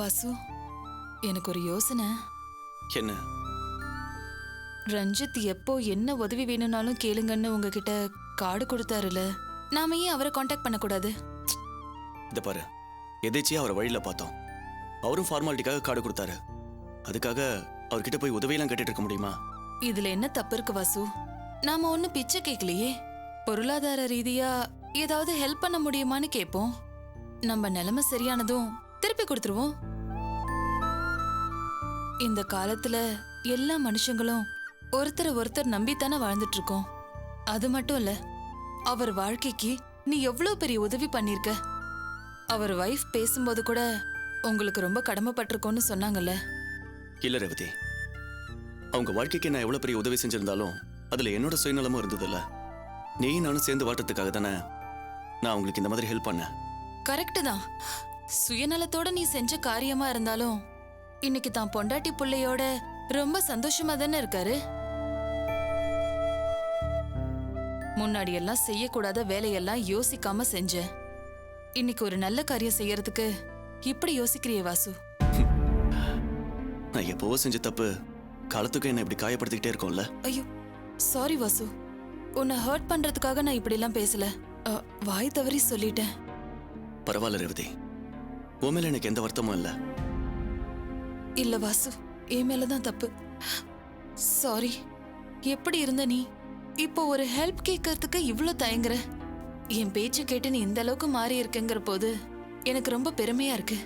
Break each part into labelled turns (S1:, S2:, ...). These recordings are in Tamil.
S1: வாசு, எனக்கு ஒரு யோசனை.
S2: என்ன?
S1: ரஞ்சித் எப்போ என்ன உதவி வேணும்னாலும் கேளுங்கன்னு உங்ககிட்ட கார்டு கொடுத்தாருல, நாம ஏன் அவரை காண்டாக்ட் பண்ணக்கூடாது?
S2: இத பாரு, எதேச்சியா அவரை வழியில பார்த்தோம். அவரும் ஃபார்மாலிட்டிக்காக கார்டு கொடுத்தாரு. அதுக்காக அவர்கிட்ட போய் உதவியெல்லாம் கேட்டுட்டு இருக்க முடியுமா?
S1: இதுல என்ன தப்பு இருக்கு வாசு? நாம ஒன்னும் பிச்சை கேட்கலையே. பொருளாதார ரீதியா ஏதாவது ஹெல்ப் பண்ண முடியுமான்னு கேட்போம். நம்ம நிலைமை சரியானதும் திருப்பி கொடுத்துருவோம். இந்த காலத்துல எல்லா மனுஷங்களும் ஒருத்தரை ஒருத்தர் நம்பித்தானே வாழ்ந்துட்டு இருக்கோம். அது மட்டும் இல்ல, அவர் வாழ்க்கைக்கு நீ எவ்வளவு பெரிய உதவி பண்ணிருக்க. அவர் வைஃப் பேசும்போது கூட உங்களுக்கு ரொம்ப கடமைப்பட்டிருக்கோன்னு சொன்னாங்கல்ல.
S2: இல்ல ரேவதி, அவங்க வாழ்க்கைக்கு நான் எவ்வளவு பெரிய உதவி செஞ்சிருந்தாலும் அதுல என்னோட சுயநலமும் இருந்ததில்ல. நீ நானும் சேர்ந்து வாழ்றதுக்காக தானே நான் உங்களுக்கு இந்த மாதிரி ஹெல்ப் பண்ணேன்.
S1: கரெக்ட் தான். சுயநலத்தோட நீ செஞ்ச காரியமா இருந்தாலும் இன்னைக்கு தான் பொண்டாட்டி புள்ளையோட ரொம்ப சந்தோஷமா தானே இருக்காரு. முன்னாடி எல்லாம் செய்யக்கூடாத வேலையெல்லாம் யோசிக்காம செஞ்ச. இன்னைக்கு ஒரு நல்ல காரியம் செய்யறதுக்கு இப்படி யோசிக்கிறியே வாசு?
S2: நான் எப்பவோ செஞ்ச தப்பு காலத்துக்கு என்ன இப்படி காயப்படுத்திக்கிட்டே இருக்கோம்ல.
S1: ஐயோ சாரி வாசு, உன்னை ஹர்ட் பண்றதுக்காக நான் இப்படி எல்லாம் பேசல. வாய் தவறி சொல்லிட்டேன்.
S2: பரவாயில்ல ரேவதி, உன் மேல எனக்கு எந்த வருத்தமும் இல்ல.
S1: இல்ல வாசு, என் மேலதான் தப்பு. சாரி. எப்படி இருந்த நீ இப்போ ஒரு ஹெல்ப் கேட்கறதுக்கு இவ்ளோ தயங்குற? என் பேச்சு கேட்டு நீ இந்த அளவுக்கு மாறி இருக்குங்கிற போது எனக்கு ரொம்ப பெருமையா இருக்கு.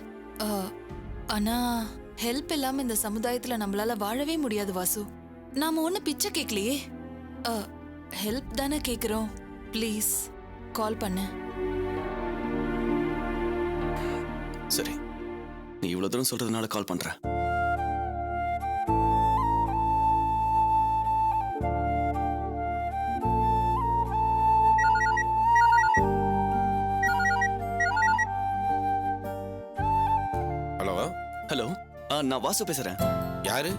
S1: ஆனா ஹெல்ப் இல்லாம இந்த சமுதாயத்துல நம்மளால வாழவே முடியாது வாசு. நாம ஒண்ணு பிச்சை கேட்கலையே, ஹெல்ப் தானே கேக்குறோம். ப்ளீஸ் கால் பண்ணு.
S2: சரி, நீ இவ்வளவு தூரம் சொல்றதுனால கால் பண்றேன்.
S3: ஹலோ.
S2: ஹலோ, நான் வாசு பேசுறேன்.
S3: யாரு?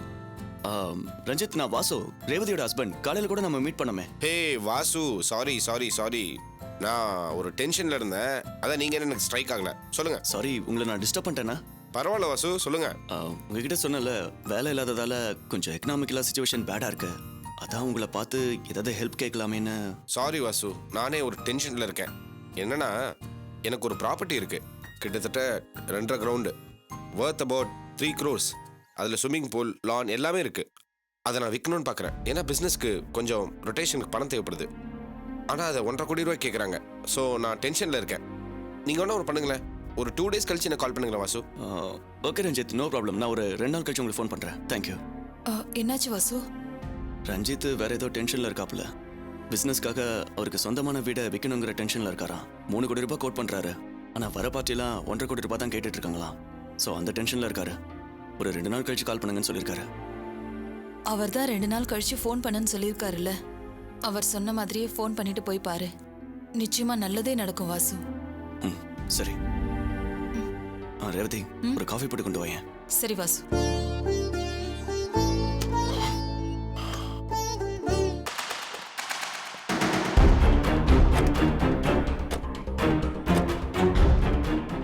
S2: ரஞ்சித், நான் வாசு, ரேவதியோட ஹஸ்பண்ட். காலையில கூட நம்ம மீட் பண்ணோமே.
S3: ஹே வாசு, சாரி சாரி சாரி, நான் ஒரு டென்ஷன்ல இருந்தேன். அதான் நீங்க எனக்கு ஸ்ட்ரைக் ஆகல. சொல்லுங்க.
S2: சாரி, உங்களை நான் டிஸ்டர்ப் பண்ணிட்டேனா?
S3: பரவாயில்ல வாசு, சொல்லுங்க.
S2: உங்ககிட்ட சொன்னல, வேலை இல்லாததால கொஞ்சம் எக்கனாமிக்கலா சிச்சுவேஷன் பேடா இருக்கு. அதான் உங்களை பார்த்து ஏதாவது ஹெல்ப் கேட்கலாமேன்னு.
S3: சாரி வாசு, நானே ஒரு டென்ஷன்ல இருக்கேன். என்னன்னா, எனக்கு ஒரு ப்ராப்பர்ட்டி இருக்கு, கிட்டத்தட்ட 2.5 கிரவுண்டு, வர்த் அபவுட் 3 crores. அதில் ஸ்விம்மிங் பூல், லான் எல்லாமே இருக்கு. அதை நான் விற்கணும்னு பார்க்குறேன். ஏன்னா பிஸ்னஸ்க்கு கொஞ்சம் ரொட்டேஷனுக்கு பணம் தேவைப்படுது. ஆனால் அதை 1.5 கோடி ரூபாய் கேட்குறாங்க. ஸோ நான் டென்ஷனில் இருக்கேன். நீங்கள் ஒன்றும் ஒரு பண்ணுங்களேன், ஒரு 2 days கழிச்சு எனக்கு கால் பண்ணுங்களேன் Vasu.
S2: Okay Ranjith, no problem. நான் ஒரு 2 நாள் கழிச்சு உங்களுக்கு ஃபோன் பண்ணுறேன். தேங்க்யூ.
S1: என்னாச்சு வாசு?
S2: ரஞ்சித் வேற ஏதோ டென்ஷனில் இருக்காப்புல. பிஸ்னஸ்க்காக அவருக்கு சொந்தமான வீடை விற்கணுங்கிற டென்ஷனில் இருக்காராம். 3 கோடி ரூபாய் கோட் பண்ணுறாரு. ஆனால் வர பார்ட்டிலாம் 1.5 கோடி ரூபாய் தான் கேட்டுட்டு இருக்காங்களாம். ஸோ அந்த டென்ஷனில் இருக்காரு. ஒரு 2 நாள் கழிச்சு கால் பண்ணுங்கன்னு சொல்லியிருக்காரு.
S1: அவர் தான் 2 நாள் கழிச்சு ஃபோன் பண்ணுன்னு சொல்லியிருக்காருல்ல. அவர் சொன்ன மாதிரியே ஃபோன் பண்ணிட்டு போய் பாரு. நிச்சயமா நல்லதே நடக்கும் வாசு.
S2: சரி. ரேவதி, ஒரு காஃபி போட்டு கொண்டு வாயேன்.
S1: சரி வாசு.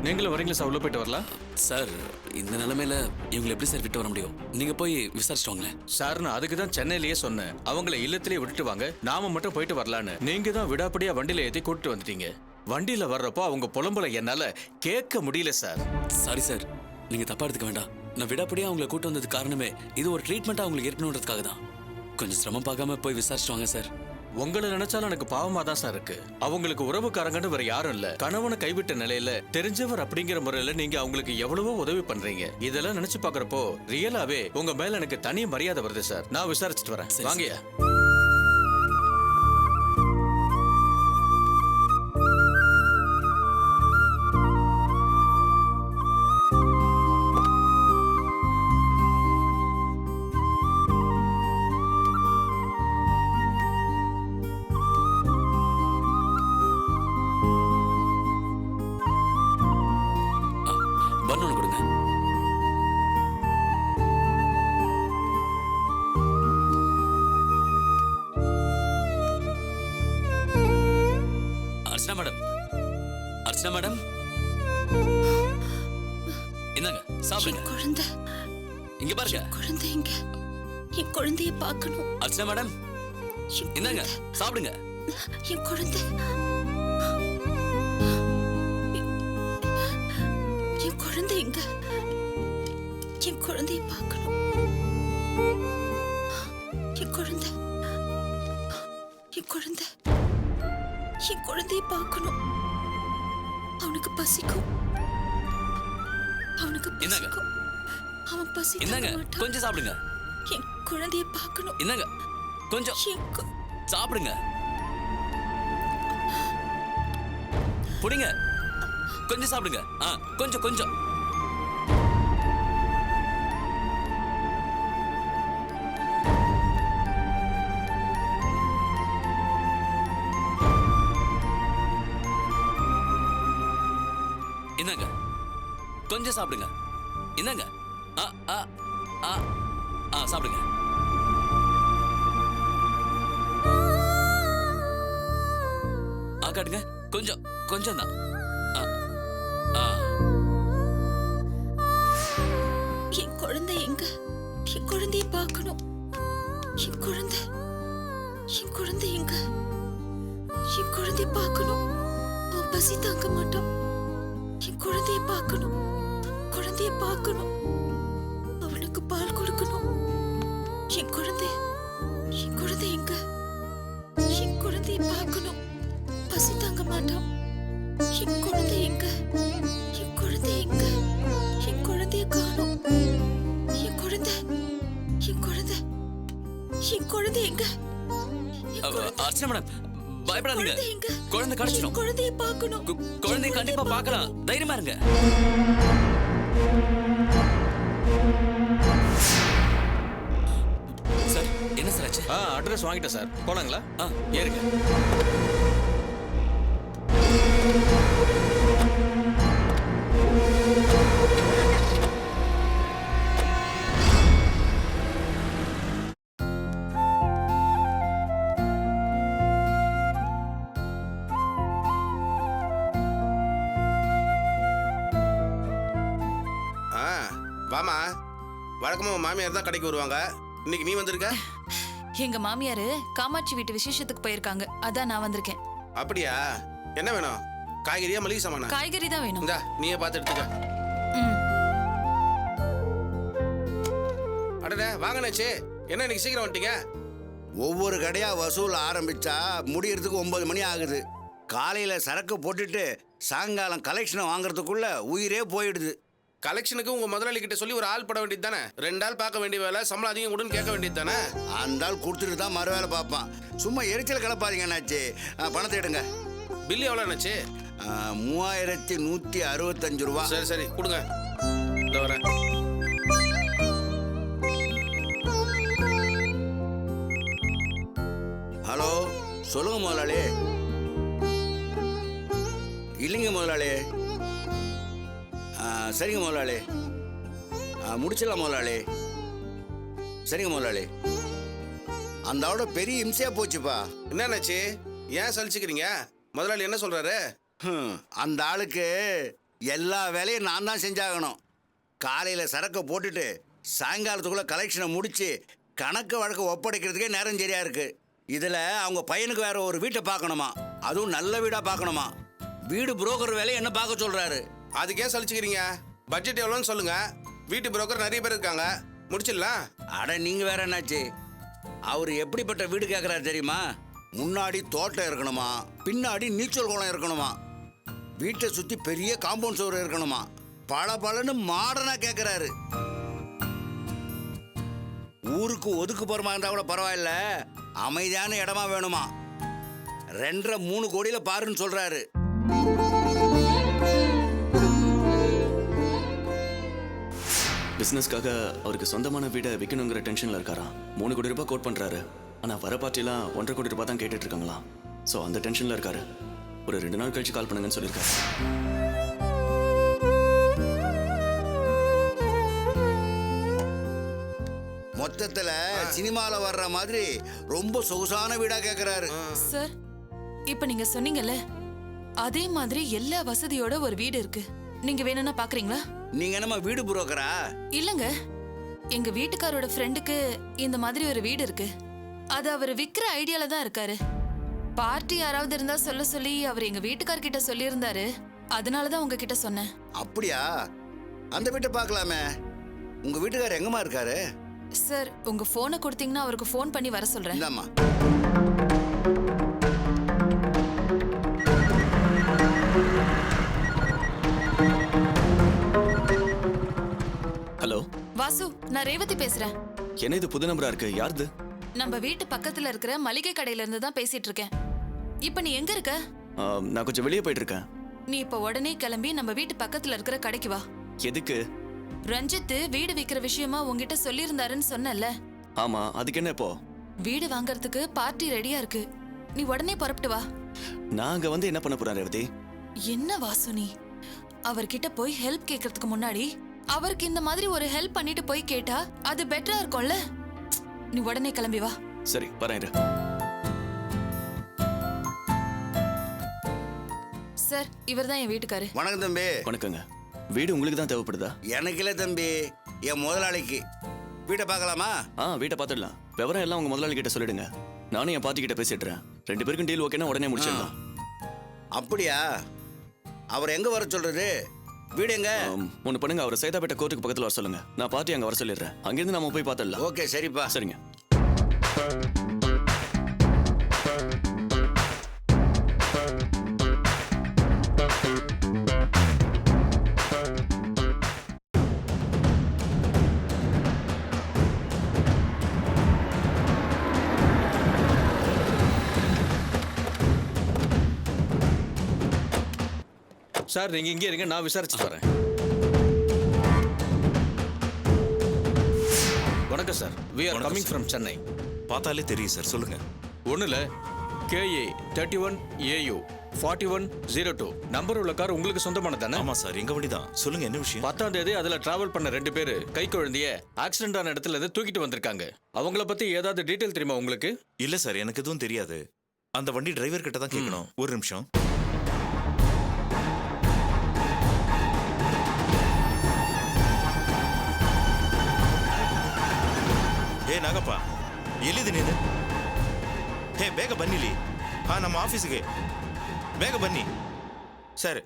S4: நீங்களும் வரீங்களா சார்? உள்ள போயிட்டு வரலாம்
S5: சார். இந்த நிலைமையில இவங்களை எப்படி சார் விட்டு வர முடியும்? நீங்க போய் விசாரிச்சிட்டோங்களேன்
S4: சார். நான் அதுக்கு தான் சென்னையிலேயே சொன்னேன், அவங்கள இல்லத்திலேயே விட்டுட்டு வாங்க, நாம மட்டும் போயிட்டு வரலான்னு. நீங்க தான் விடாப்படியா வண்டியில ஏற்றி கூட்டிட்டு வந்துட்டீங்க. வண்டியில வர்றப்போ அவங்க புலம்பல என்னால கேட்க முடியல சார்.
S5: சாரி சார், நீங்க தப்பா எடுத்துக்க வேண்டாம். நான் விடாப்படியா அவங்களை கூட்டு வந்தது காரணமே இது ஒரு ட்ரீட்மெண்ட்டா அவங்களுக்கு இருக்கணுன்றதுக்காக தான். கொஞ்சம் சிரமம் பார்க்காம போய் விசாரிச்சுட்டு வாங்க சார்.
S4: உங்களை நினைச்சாலும் எனக்கு பாவமா தான் சார் இருக்கு. அவங்களுக்கு உறவுக்காரங்கன்னு வேற யாரும் இல்ல. கணவனை கைவிட்ட நிலையில தெரிஞ்சவர் அப்படிங்கிற முறையில நீங்க அவங்களுக்கு எவ்வளவோ உதவி பண்றீங்க. இதெல்லாம் நினைச்சு பாக்குறப்போ ரியலாவே உங்க மேல எனக்கு தனி மரியாதை வருது சார். நான் விசாரிச்சுட்டு வரேன். வாங்கயா.
S5: பண்ணு கொடுங்க. அர்ச்சனா மேடம், அர்ச்சனா மேடம், இந்தாங்க சாப்பிடுங்க.
S6: என் குழந்தை
S5: இங்க பாருங்க.
S6: குழந்தை எங்க? என் குழந்தைய பார்க்கணும்.
S5: அர்ச்சனா மேடம்
S6: என்
S5: இந்தாங்க சாப்பிடுங்க.
S6: என் குழந்தை என் குழந்தை எங்க? என் குழந்தைய பார்க்கணும். என் குழந்தை என் குழந்தை என் குழந்தைய பார்க்கணும். அவனுக்கு பசிக்கும். அவனுக்கு
S5: இந்தாங்க.
S6: பசிக்கும். அவன் பசி தாங்க
S5: இந்தாங்க
S6: மாட்டான்.
S5: கொஞ்சம் சாப்பிடுங்க.
S6: என் குழந்தைய பார்க்கணும்.
S5: இந்தாங்க கொஞ்சம்
S6: என்
S5: சாப்பிடுங்க. புடிங்க. கொஞ்சம் சாப்பிடுங்க. கொஞ்சம் கொஞ்சம். இந்தாங்க கொஞ்சம் சாப்பிடுங்க. இந்தாங்க சாப்பிடுங்க. காட்டுங்க. கொஞ்சம் கொஞ்சம் தான்.
S6: என் குழந்தை எங்க? என் குழந்தைய பார்க்கணும். என் குழந்தை எங்க? என் குழந்தைய பார்க்கணும். அவன் பசி தாங்க மாட்டான். என் குழந்தைய பார்க்கணும். குழந்தைய பார்க்கணும். அவனுக்கு பால் கொடுக்கணும். என் குழந்தை எங்க? என் குழந்தைய பார்க்கணும். பசி தாங்க மாட்டான். என் குழந்தை எங்க? என் குழந்தை எங்க? என் குழந்தைய காணோம். என் குழந்தை எங்க?
S5: அர்ச்சனா மேடம் பயப்படாதீங்க.
S6: குழந்தை எங்க?
S5: குழந்தை கிடைச்சிடும்.
S6: குழந்தைய பார்க்கணும்.
S5: குழந்தைய கண்டிப்பா பார்க்கலாம். தைரியமா இருங்க. சார் என்ன சார் ஆச்சு?
S4: அட்ரஸ் வாங்கிட்டேன் சார். போலாங்களா?
S5: ஏறுங்க.
S3: வாமா. வழக்கமா உன் மாமியார் தான் கடைக்கு வருவாங்க. இன்னைக்கு நீ வந்திருக்க?
S1: எங்க மாமியாரு காமாட்சி வீட்டு விசேஷத்துக்கு போயிருக்காங்க. அதான் நான் வந்திருக்கேன்.
S3: அப்படியா? என்ன வேணும்? காய்கறியா மளிகை சாமானா?
S1: காய்கறி தான் வேணும்.
S3: இந்தா நீயே பார்த்து எடுத்துக்க.
S1: ம்.
S3: அடடே வாங்கண்ணாச்சு. என்ன இன்னைக்கு சீக்கிரம் வந்துட்டீங்க?
S7: ஒவ்வொரு கடையா வசூல் ஆரம்பிச்சா முடியறதுக்கு 9 மணி ஆகுது. காலையில சரக்கு போட்டுட்டு சாயங்காலம் கலெக்ஷனை வாங்குறதுக்குள்ள உயிரே போயிடுது.
S3: கலெக்ஷனுக்கு உங்க முதலாளி கிட்ட சொல்லி ஒரு ஆள் பட வேண்டியது தானே? 2 ஆள் பார்க்க வேண்டிய வேலை, சம்பளம் அதிகம் கொடுன்னு கேட்க வேண்டியது தானே?
S7: அந்த ஆள் கொடுத்துட்டு தான் மறு வேலை பார்ப்பான். சும்மா எரிச்சல் கிளப்பாதீங்க அண்ணாச்சி. பணத்தை எடுங்க.
S3: பில்லு எவ்வளோ அண்ணாச்சு?
S7: 3165 ரூபா.
S3: சரி சரி கொடுங்க. இந்த வரேன்.
S7: ஹலோ சொல்லுங்க முதலாளி. இல்லைங்க முதலாளி. சரிங்க முதலாளி. முடிச்சிடலாம் முதலாளி. சரிங்க முதலாளி. அந்த ஆளோட பெரிய இம்சையா போச்சுப்பா.
S3: என்னண்ணாச்சு? ஏன் சலிச்சுக்கிறீங்க? முதலாளி என்ன சொல்றாரு?
S7: அந்த ஆளுக்கு எல்லா வேலையும் நான் தான் செஞ்சாகணும். காலையில் சரக்கை போட்டுட்டு சாயங்காலத்துக்குள்ளே கலெக்ஷனை முடித்து கணக்கு வழக்கு ஒப்படைக்கிறதுக்கே நேரம் சரியா இருக்கு. இதில் அவங்க பையனுக்கு வேற ஒரு வீட்டை பார்க்கணுமா, அதுவும் நல்ல வீடாக பார்க்கணுமா. வீடு புரோக்கர் வேலையை என்ன பார்க்க சொல்கிறாரு.
S3: அதுக்கே சலிச்சுக்கிறீங்க? பட்ஜெட் எவ்வளோன்னு சொல்லுங்க. வீட்டு புரோக்கர் நிறைய பேர் இருக்காங்க, முடிச்சிடலாம்.
S7: அட நீங்கள் வேற என்னாச்சு? அவர் எப்படிப்பட்ட வீடு கேட்குறாரு தெரியுமா? முன்னாடி தோட்டம் இருக்கணுமா, பின்னாடி நீச்சல் குளம் இருக்கணுமா, வீட்டை சுற்றி பெரிய காம்பவுண்ட் சுவர் இருக்கணுமா, பளபளன்னு மாடர்னா கேட்குறாரு. ஊருக்கு ஒதுக்கு போறமா இருந்தா கூட பரவாயில்ல, அமைதியான இடமா வேணுமா. 2.5-3 கோடியில பாருன்னு சொல்றாரு.
S2: பிசினஸ்க்காக அவருக்கு சொந்தமான வீடை விற்கணுங்கிற டென்ஷன்ல இருக்காராம். 3 கோடி ரூபாய் கோட் பண்றாரு. ஆனா வர பார்ட்டிலாம் 1.5 கோடி ரூபாய் தான் கேட்டுட்டு இருக்காங்களாம். ஸோ அந்த டென்ஷன்ல இருக்காரு. ஒரு 2 நாள் கழிச்சு கால் பண்ணுங்கன்னு சொல்லியிருக்காரு.
S7: மொத்தத்துல சினிமால வர்ற மாதிரி ரொம்ப சொகுசான வீடா கேக்குறாரு.
S1: சார், இப்ப நீங்க சொன்னீங்கல்ல, அதே மாதிரி எல்லா வசதியோட ஒரு வீடு இருக்கு. நீங்க வேணும்னா பாக்குறீங்களா?
S7: நீங்க என்னம்மா வீடு புரோக்கரா?
S1: இல்லங்க, எங்க வீட்டுக்காரோட ஃப்ரெண்டுக்கு இந்த மாதிரி ஒரு வீடு இருக்கு. அது அவர் விக்கிற ஐடியால தான் இருக்காரு. பார்ட்டி யாராவது இருந்தா சொல்ல சொல்லி அவர் எங்க வீட்டுக்காரர்கிட்ட சொல்லியிருந்தாரு. அதனாலதான் உங்ககிட்ட சொன்னேன்.
S7: அப்படியா? அந்த வீட்டை பார்க்கலாமே. உங்க வீட்டுக்காரர் எங்கம்மா இருக்காரு?
S1: சார், உங்க போனை கொடுத்தீங்கன்னா அவருக்கு ஃபோன் பண்ணி வர சொல்றேன்.
S7: இந்தாம்மா.
S2: ஹலோ
S1: வாசு, நான் ரேவதி பேசுறேன்.
S2: என்ன இது புது நம்பரா இருக்கு? யாருது?
S1: நம்ம வீட்டு பக்கத்துல இருக்கிற மளிகை கடையில இருந்து தான் பேசிட்டு இருக்கேன். இப்ப நீ எங்க இருக்க?
S2: நான் கொஞ்சம் வெளியே போயிட்டு இருக்கேன்.
S1: நீ இப்ப உடனே கிளம்பி நம்ம வீட்டு பக்கத்துல இருக்கிற கடைக்கு வா.
S2: எதுக்கு?
S1: ரஞ்சித் வீடு விக்கிற விஷயமா உங்ககிட்ட சொல்லியிருந்தாருன்னு சொன்னல.
S2: ஆமா, அதுக்கு என்ன இப்போ?
S1: வீடு வாங்கறதுக்கு பார்ட்டி ரெடியா இருக்கு. நீ உடனே புறப்பட்டு வா.
S2: நான் அங்க வந்து என்ன பண்ண போறேன் ரேவதி?
S1: என்ன வாசு நீ? அவர்கிட்ட போய் ஹெல்ப் கேட்கறதுக்கு முன்னாடி அவருக்கு இந்த மாதிரி ஒரு ஹெல்ப் பண்ணிட்டு போய் கேட்டா அது பெட்டரா இருக்கும்ல. நீ உடனே கிளம்பி வா.
S2: சரி, வரேன் இரு.
S1: சார், இவர்தான் என் வீட்டுக்காரு.
S7: வணக்கம் தம்பி.
S2: வணக்கங்க. வீடு உங்களுக்கு தான் தேவைப்படுதா?
S7: எனக்கு இல்லை தம்பி, என் முதலாளிக்கு. வீட்டை பார்க்கலாமா?
S2: வீட்டை பார்த்துடலாம். விவரம் எல்லாம் உங்க முதலாளி கிட்ட சொல்லிடுங்க. நானும் என் பாட்டி கிட்ட பேசிடுறேன். 2 பேருக்கும் டீல் ஓகேனா உடனே முடிச்சிடலாம்.
S7: அப்படியா? அவர் எங்க வர சொல்றது? வீடு எங்க?
S2: ஒன்று பண்ணுங்க, அவர் சைதாப்பேட்டை கோர்ட்டுக்கு பக்கத்தில் வர சொல்லுங்க. நான் பாட்டி அங்கே வர சொல்லிடுறேன். அங்கேருந்து நம்ம போய் பார்த்துடலாம்.
S7: ஓகே, சரிப்பா.
S2: சரிங்க.
S4: சார், நீங்க இங்கே இருங்க, நான் விசாரிச்சுட்டு வரேன். வணக்கம் sir. We are coming from Chennai.
S8: பார்த்தாலே தெரியும் சார், சொல்லுங்க.
S4: ஒண்ணுல KA 31AU 4102 நம்பர் உள்ள கார் உங்களுக்கு சொந்தமானதானே?
S8: ஆமா சார், எங்க வண்டி தான். சொல்லுங்க, என்ன விஷயம்?
S4: 10ஆம் தேதி அதுல டிராவல் பண்ண 2 பேரு கை குழந்தைய ஆக்சிடென்ட் ஆன இடத்துல இருந்து தூக்கிட்டு வந்திருக்காங்க. அவங்கள பத்தி ஏதாவது டீடைல் தெரியுமா உங்களுக்கு?
S8: இல்ல சார், எனக்கு எதுவும் தெரியாது. அந்த வண்டி டிரைவர் கிட்ட தான் கேட்கணும். ஒரு நிமிஷம். ಏ ನಾಗಪ್ಪ, ಎಲ್ಲಿದೆ ನೀನು? ಹೇ, ಬೇಗ ಬನ್ನಿಲಿ. ನಮ್ಮ ಆಫೀಸಿಗೆ ಬೇಗ ಬನ್ನಿ. ಸರಿ.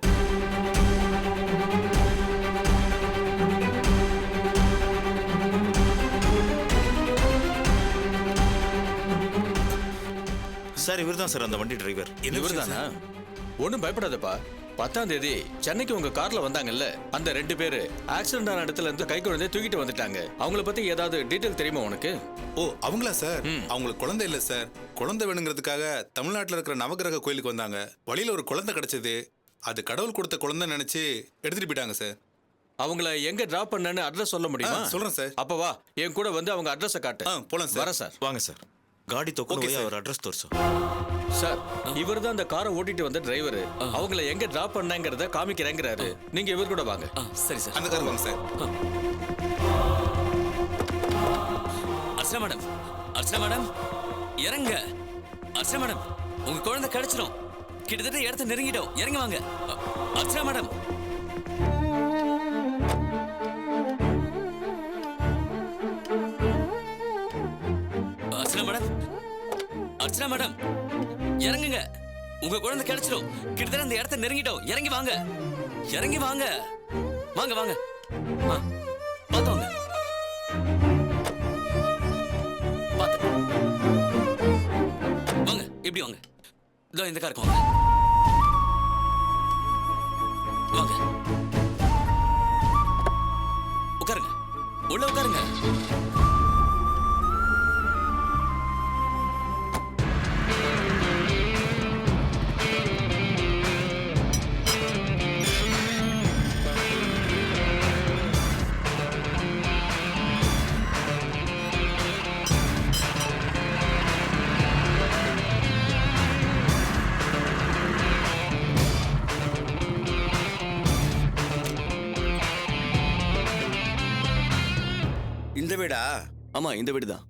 S8: சார், இவர் தான் சார் அந்த வண்டி டிரைவர்.
S4: இவர் தானா? ஒன்றும் பயப்படாதப்பா. 10ஆம் தேதி சென்னைக்கு உங்க கார்ல வந்தாங்கல்ல, அந்த 2 பேரு ஆக்சிடென்ட் ஆன இடத்துல இருந்து கை குழந்தைய தூக்கிட்டு வந்துட்டாங்க. அவங்கள பத்தி ஏதாவது டீடைல் தெரியுமா உனக்கு?
S9: ஓ, அவங்களா சார்? அவங்களுக்கு குழந்தை இல்ல சார். குழந்தை வேணுங்கிறதுக்காக தமிழ்நாட்டில் இருக்கிற நவகிரக கோயிலுக்கு வந்தாங்க. வழியில ஒரு குழந்தை கிடைச்சது. அது கடவுள் கொடுத்த குழந்தை நினைச்சு எடுத்துட்டு போயிட்டாங்க சார்.
S4: அவங்கள எங்க டிராப் பண்ணனு அட்ரஸ் சொல்ல முடியுமா?
S9: சொல்றேன் சார்.
S4: அப்ப வா, என் கூட வந்து அவங்க அட்ரஸை காட்டு.
S9: போலாம் சார்.
S4: வரேன் சார்.
S8: வாங்க சார். ಗಾಡಿ ತಗೊಂಡು ಹೋಗಿ ಅವ್ರ ಅಡ್ರೆಸ್ ತೋರಿಸು.
S4: சார், இவர் தான் அந்த காரை ஓட்டிட்டு வந்த டிரைவர். அவங்கள எங்க டிராப் பண்ணாங்கறத காமிக்கிறேங்கறாரு. நீங்க இவர் கூட வாங்க.
S5: சரி சார்.
S9: அந்த கார் வாங்க sir.
S5: Archana madam, Archana madam, இறங்க. அர்ச்சனா மேடம், உங்க குழந்தை கிடைச்சிடும். கிட்டத்தட்ட இடத்த நெருங்கிட்டோம். இறங்க வாங்க. Archana madam. Archana madam, Archana madam, இறங்குங்க. உங்க குழந்தை கிடைச்சிடும். கிட்டத்தட்ட அந்த இடத்த நெருங்கிட்டோம். இறங்கி வாங்க, இறங்கி வாங்க. வாங்க வாங்க, பார்த்து வாங்க. பார்த்து வாங்க, இப்படி வாங்க. இதோ இந்த காருக்கு வாங்க. வாங்க, உட்காருங்க. உள்ள உட்காருங்க.
S7: இந்த வீடா?
S2: ஆமா, இந்த வீடு தான்.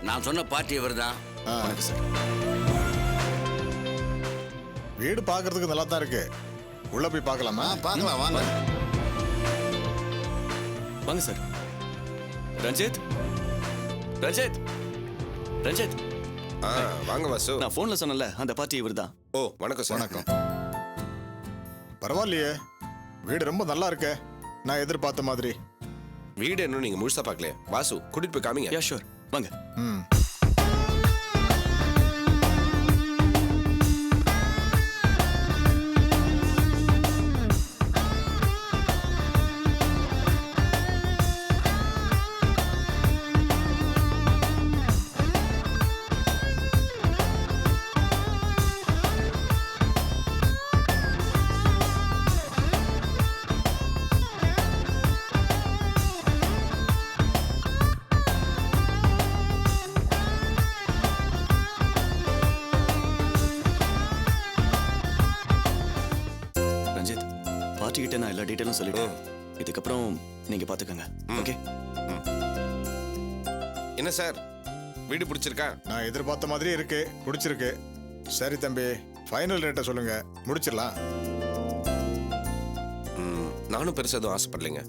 S7: நான் சொன்ன பார்ட்டி இவர் தான்.
S2: வணக்கம் சார்.
S10: வீடு பார்க்கறதுக்கு நல்லா தான் இருக்கு. உள்ள போய் பார்க்கலாமா?
S7: பார்க்கலாம் வாங்க.
S2: வாங்க சார். ரஞ்சித், ரஞ்சித், ரஞ்சித்.
S3: வாங்க வாசு.
S2: நான் ஃபோன்ல சொன்னல அந்த பார்ட்டி இவர் தான்.
S3: ஓ வணக்கம் சார்.
S10: வணக்கம். பரவாயில்லையே, வீடு ரொம்ப நல்லா இருக்கே, நான் எதிர்பார்த்த மாதிரி.
S3: வீடு இன்னும் நீங்க முழுசா பார்க்கலையே. வாசு கூட்டிட்டு போய் காமிங்க.
S2: யா ஷூர், வாங்க.
S10: ம்.
S2: ரஞ்சித், பார்ட்டி கிட்ட நான் எல்லா டீட்டெயிலும் சொல்லிட்டேன். இதுக்கப்புறம் நீங்க பாத்துக்கங்க. ஓகே?
S3: என்ன சார் வீடு பிடிச்சிருக்கா?
S10: நான் எதிர்பார்த்த மாதிரியே இருக்கு, பிடிச்சிருக்கு. சரி தம்பி, ஃபைனல் ரேட்டை சொல்லுங்க, முடிச்சிடலாம்.
S3: நானும் பெருசா எதுவும் ஆசைப்படலைங்க.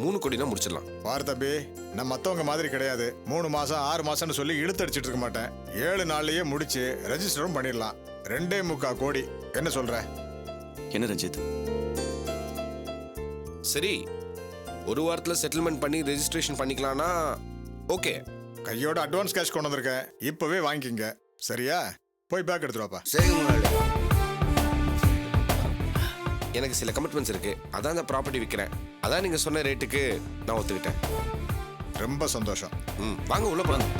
S3: 3 கோடினா முடிச்சிடலாம்.
S10: பாரு தம்பி, நான் மற்றவங்க மாதிரி கிடையாது. 3 மாசம் 6 மாசம்னு சொல்லி இழுத்தடிச்சிட்டு இருக்க மாட்டேன். 7 நாள்லயே முடிச்சு ரெஜிஸ்டரும் பண்ணிடலாம். 2.25 கோடி. என்ன சொல்ற?
S2: என்ன ரஞ்சித்?
S3: சரி, ஒரு வாரத்துல செட்டில்மெண்ட் பண்ணி ரெஜிஸ்ட்ரேஷன் பண்ணிக்கலாம்னா ஓகே.
S10: கையோட அட்வான்ஸ் கேஷ் கொண்டு வந்திருக்கேன், இப்பவே வாங்கிக்கிங்க. சரியா? போய் பேக் எடுத்துட்டு வாப்பா.
S7: சரி முதலாளி.
S3: எனக்கு சில கமிட்மெண்ட்ஸ் இருக்கு. அதான் அந்த ப்ராப்பர்ட்டி விற்கிறேன். அதான் நீங்க சொன்ன ரேட்டுக்கு நான் ஒத்துக்கிட்டேன்.
S10: ரொம்ப சந்தோஷம்.
S3: வாங்க உள்ள போலாம்.